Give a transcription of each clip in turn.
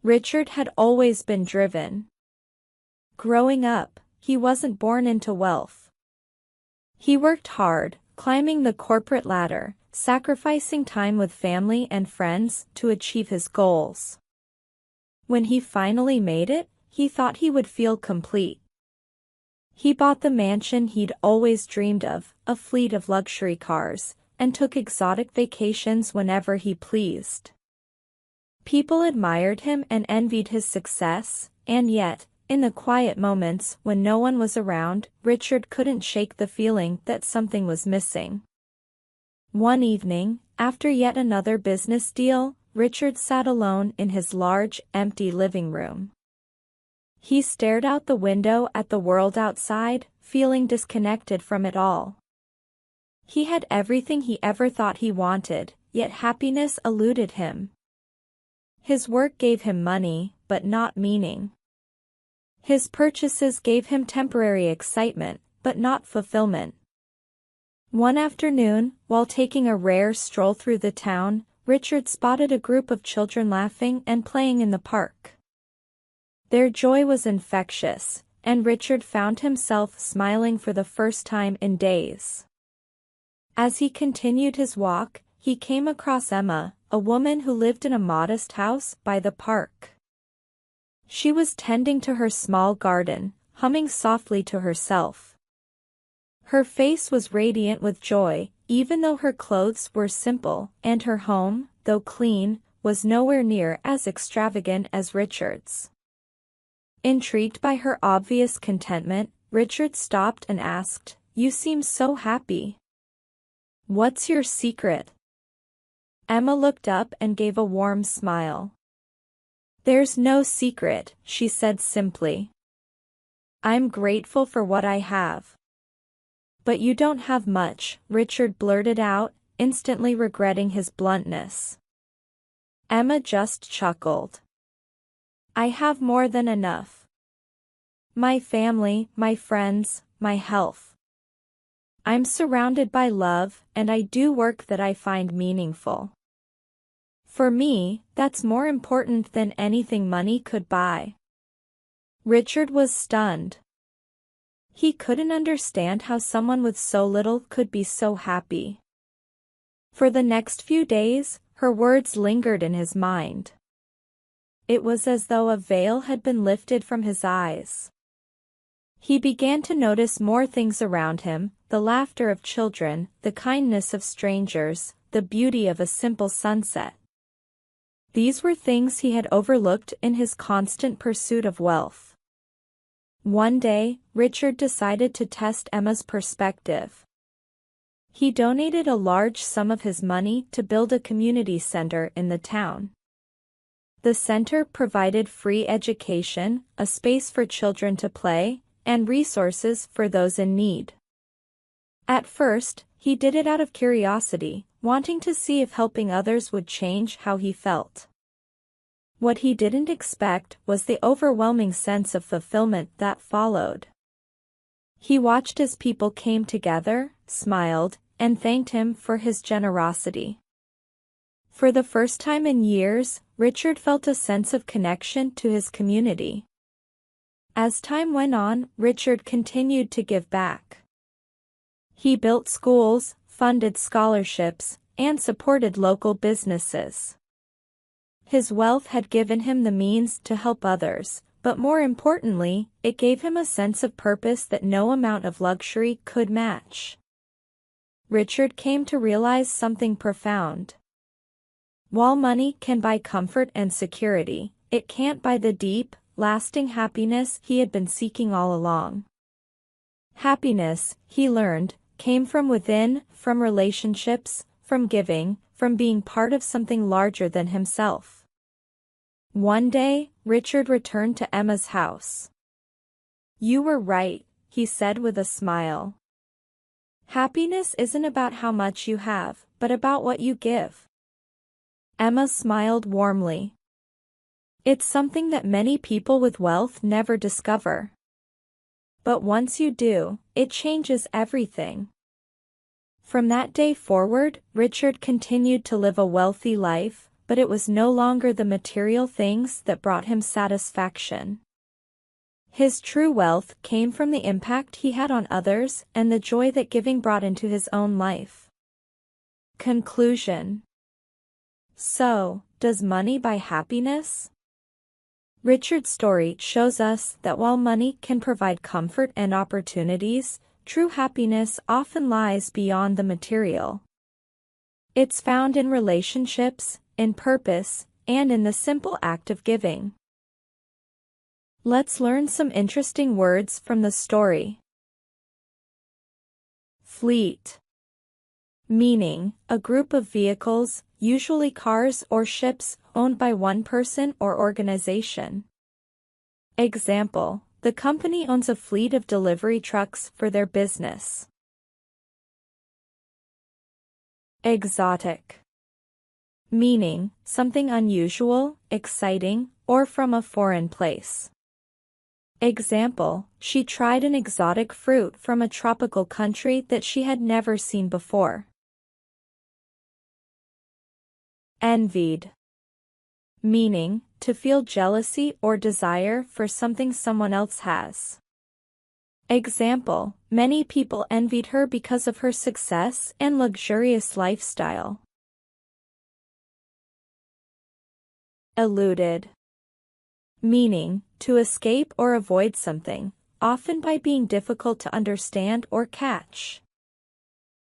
Richard had always been driven. Growing up, he wasn't born into wealth. He worked hard, climbing the corporate ladder, sacrificing time with family and friends to achieve his goals. When he finally made it, he thought he would feel complete. He bought the mansion he'd always dreamed of, a fleet of luxury cars, and took exotic vacations whenever he pleased. People admired him and envied his success, and yet, in the quiet moments when no one was around, Richard couldn't shake the feeling that something was missing. One evening, after yet another business deal, Richard sat alone in his large, empty living room. He stared out the window at the world outside, feeling disconnected from it all. He had everything he ever thought he wanted, yet happiness eluded him. His work gave him money, but not meaning. His purchases gave him temporary excitement, but not fulfillment. One afternoon, while taking a rare stroll through the town, Richard spotted a group of children laughing and playing in the park. Their joy was infectious, and Richard found himself smiling for the first time in days. As he continued his walk, he came across Emma, a woman who lived in a modest house by the park. She was tending to her small garden, humming softly to herself. Her face was radiant with joy, even though her clothes were simple, and her home, though clean, was nowhere near as extravagant as Richard's. Intrigued by her obvious contentment, Richard stopped and asked, "You seem so happy. What's your secret?" Emma looked up and gave a warm smile. "There's no secret," she said simply. "I'm grateful for what I have." "But you don't have much," Richard blurted out, instantly regretting his bluntness. Emma just chuckled. "I have more than enough. My family, my friends, my health. I'm surrounded by love, and I do work that I find meaningful. For me, that's more important than anything money could buy." Richard was stunned. He couldn't understand how someone with so little could be so happy. For the next few days, her words lingered in his mind. It was as though a veil had been lifted from his eyes. He began to notice more things around him, the laughter of children, the kindness of strangers, the beauty of a simple sunset. These were things he had overlooked in his constant pursuit of wealth. One day, Richard decided to test Emma's perspective. He donated a large sum of his money to build a community center in the town. The center provided free education, a space for children to play, and resources for those in need. At first, he did it out of curiosity, wanting to see if helping others would change how he felt. What he didn't expect was the overwhelming sense of fulfillment that followed. He watched as people came together, smiled, and thanked him for his generosity. For the first time in years, Richard felt a sense of connection to his community. As time went on, Richard continued to give back. He built schools, funded scholarships, and supported local businesses. His wealth had given him the means to help others, but more importantly, it gave him a sense of purpose that no amount of luxury could match. Richard came to realize something profound. While money can buy comfort and security, it can't buy the deep, lasting happiness he had been seeking all along. Happiness, he learned, came from within, from relationships, from giving, from being part of something larger than himself. One day, Richard returned to Emma's house. "You were right," he said with a smile. "Happiness isn't about how much you have, but about what you give." Emma smiled warmly. "It's something that many people with wealth never discover. But once you do, it changes everything." From that day forward, Richard continued to live a wealthy life, but it was no longer the material things that brought him satisfaction. His true wealth came from the impact he had on others and the joy that giving brought into his own life. Conclusion. So, does money buy happiness? Richard's story shows us that while money can provide comfort and opportunities, true happiness often lies beyond the material. It's found in relationships, in purpose, and in the simple act of giving. Let's learn some interesting words from the story. Fleet. Meaning, a group of vehicles, usually cars or ships, owned by one person or organization. Example, the company owns a fleet of delivery trucks for their business. Exotic. Meaning, something unusual, exciting, or from a foreign place. Example, she tried an exotic fruit from a tropical country that she had never seen before. Envied. Meaning, to feel jealousy or desire for something someone else has. Example, many people envied her because of her success and luxurious lifestyle. Eluded. Meaning, to escape or avoid something, often by being difficult to understand or catch.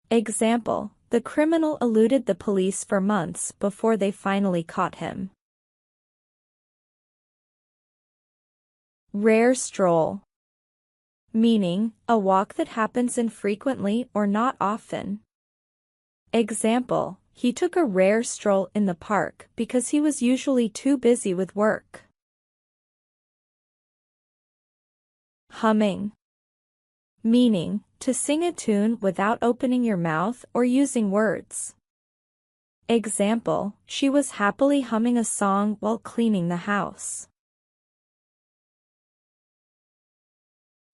Example, the criminal eluded the police for months before they finally caught him. Rare stroll. Meaning, a walk that happens infrequently or not often. Example, he took a rare stroll in the park because he was usually too busy with work. Humming. Meaning, to sing a tune without opening your mouth or using words. Example, she was happily humming a song while cleaning the house.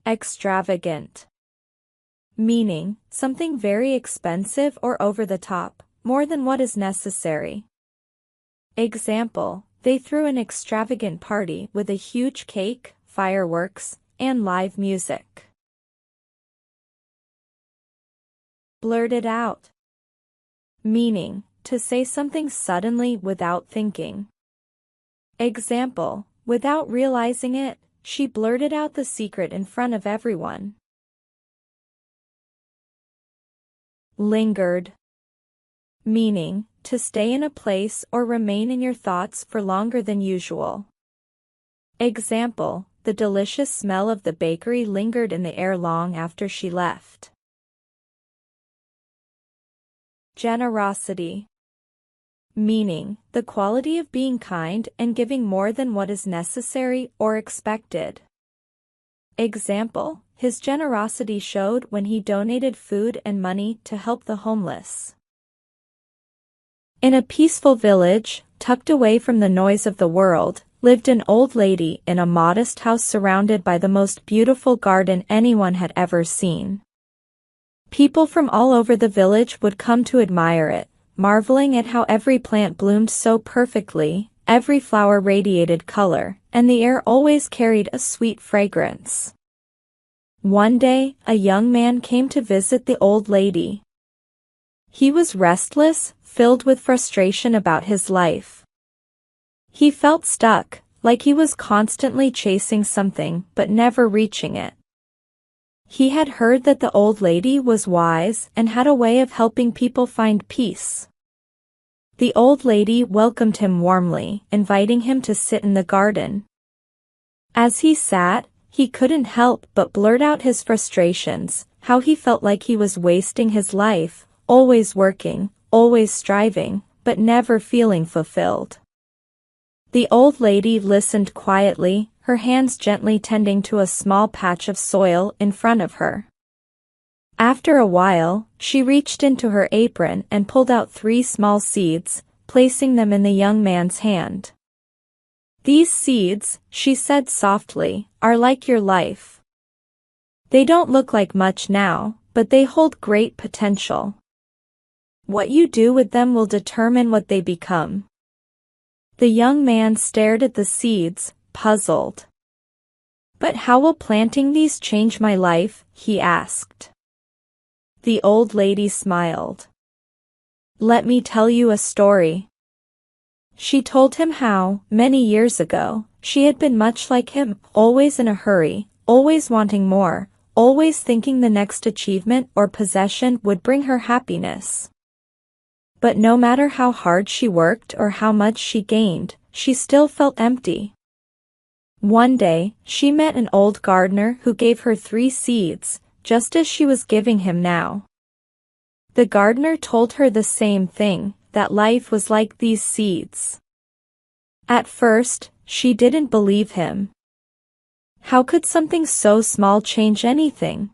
Extravagant. Meaning, something very expensive or over the top, more than what is necessary. Example, they threw an extravagant party with a huge cake, fireworks, and live music. Blurted out. Meaning, to say something suddenly without thinking. Example, without realizing it, she blurted out the secret in front of everyone. Lingered. Meaning, to stay in a place or remain in your thoughts for longer than usual. Example, the delicious smell of the bakery lingered in the air long after she left. Generosity. Meaning, the quality of being kind and giving more than what is necessary or expected. Example, his generosity showed when he donated food and money to help the homeless. In a peaceful village, tucked away from the noise of the world, lived an old lady in a modest house surrounded by the most beautiful garden anyone had ever seen. People from all over the village would come to admire it, marveling at how every plant bloomed so perfectly, every flower radiated color, and the air always carried a sweet fragrance. One day, a young man came to visit the old lady. He was restless, filled with frustration about his life. He felt stuck, like he was constantly chasing something but never reaching it. He had heard that the old lady was wise and had a way of helping people find peace. The old lady welcomed him warmly, inviting him to sit in the garden. As he sat, he couldn't help but blurt out his frustrations, how he felt like he was wasting his life, always working, always striving, but never feeling fulfilled. The old lady listened quietly, her hands gently tending to a small patch of soil in front of her. After a while, she reached into her apron and pulled out 3 small seeds, placing them in the young man's hand. "These seeds," she said softly, "are like your life. They don't look like much now, but they hold great potential. What you do with them will determine what they become." The young man stared at the seeds, puzzled. "But how will planting these change my life?" he asked. The old lady smiled. "Let me tell you a story." She told him how, many years ago, she had been much like him, always in a hurry, always wanting more, always thinking the next achievement or possession would bring her happiness. But no matter how hard she worked or how much she gained, she still felt empty. One day, she met an old gardener who gave her 3 seeds, just as she was giving him now. The gardener told her the same thing, that life was like these seeds. At first, she didn't believe him. How could something so small change anything?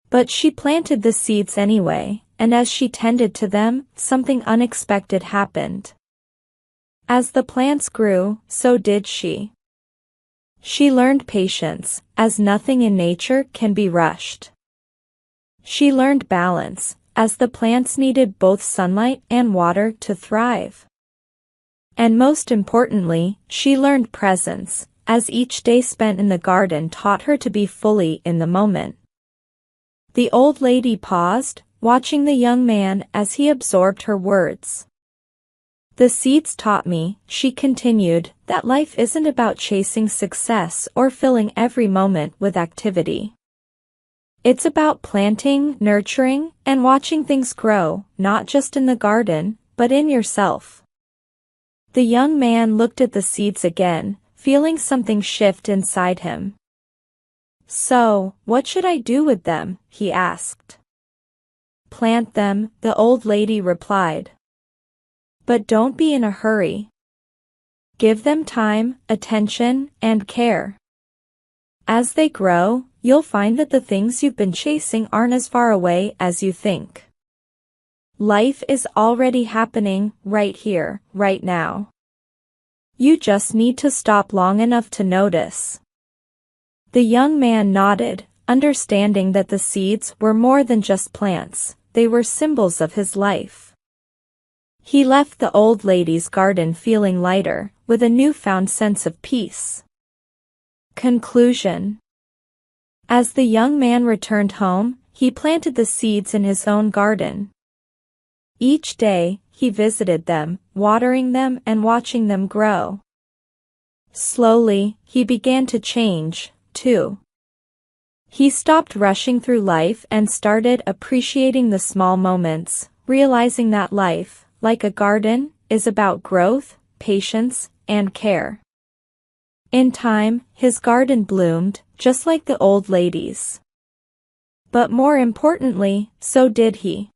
But she planted the seeds anyway, and as she tended to them, something unexpected happened. As the plants grew, so did she. She learned patience, as nothing in nature can be rushed. She learned balance, as the plants needed both sunlight and water to thrive. And most importantly, she learned presence, as each day spent in the garden taught her to be fully in the moment. The old lady paused, watching the young man as he absorbed her words. "The seeds taught me," she continued, "that life isn't about chasing success or filling every moment with activity. It's about planting, nurturing, and watching things grow, not just in the garden, but in yourself." The young man looked at the seeds again, feeling something shift inside him. "So, what should I do with them?" he asked. "Plant them," the old lady replied. "But don't be in a hurry. Give them time, attention, and care. As they grow, you'll find that the things you've been chasing aren't as far away as you think. Life is already happening, right here, right now. You just need to stop long enough to notice." The young man nodded, understanding that the seeds were more than just plants, they were symbols of his life. He left the old lady's garden feeling lighter, with a newfound sense of peace. Conclusion. As the young man returned home, he planted the seeds in his own garden. Each day, he visited them, watering them and watching them grow. Slowly, he began to change, too. He stopped rushing through life and started appreciating the small moments, realizing that life, like a garden, is about growth, patience, and care. In time, his garden bloomed, just like the old lady's. But more importantly, so did he.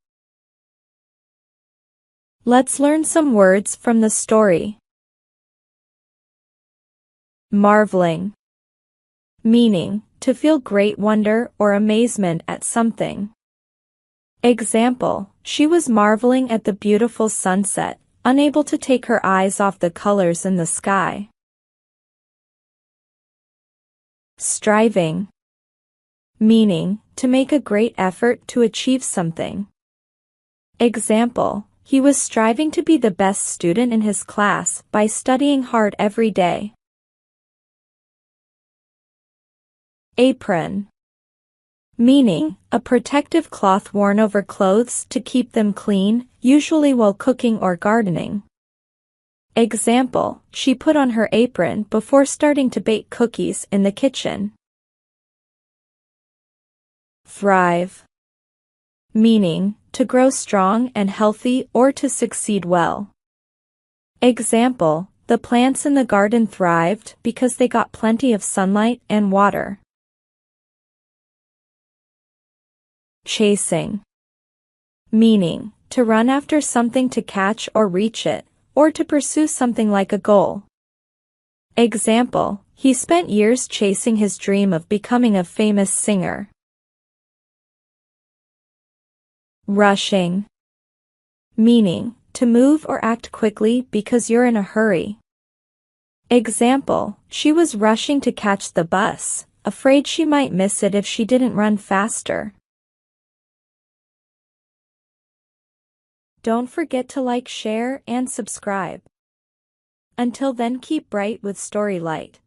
Let's learn some words from the story. Marveling. Meaning, to feel great wonder or amazement at something. Example, she was marveling at the beautiful sunset, unable to take her eyes off the colors in the sky. Striving. Meaning, to make a great effort to achieve something. Example, he was striving to be the best student in his class by studying hard every day. Apron. Meaning, a protective cloth worn over clothes to keep them clean, usually while cooking or gardening. Example, she put on her apron before starting to bake cookies in the kitchen. Thrive. Meaning, to grow strong and healthy or to succeed well. Example, the plants in the garden thrived because they got plenty of sunlight and water. Chasing. Meaning, to run after something to catch or reach it, or to pursue something like a goal. Example, he spent years chasing his dream of becoming a famous singer. Rushing. Meaning, to move or act quickly because you're in a hurry. Example, she was rushing to catch the bus, afraid she might miss it if she didn't run faster. Don't forget to like, share, and subscribe. Until then, keep bright with story light.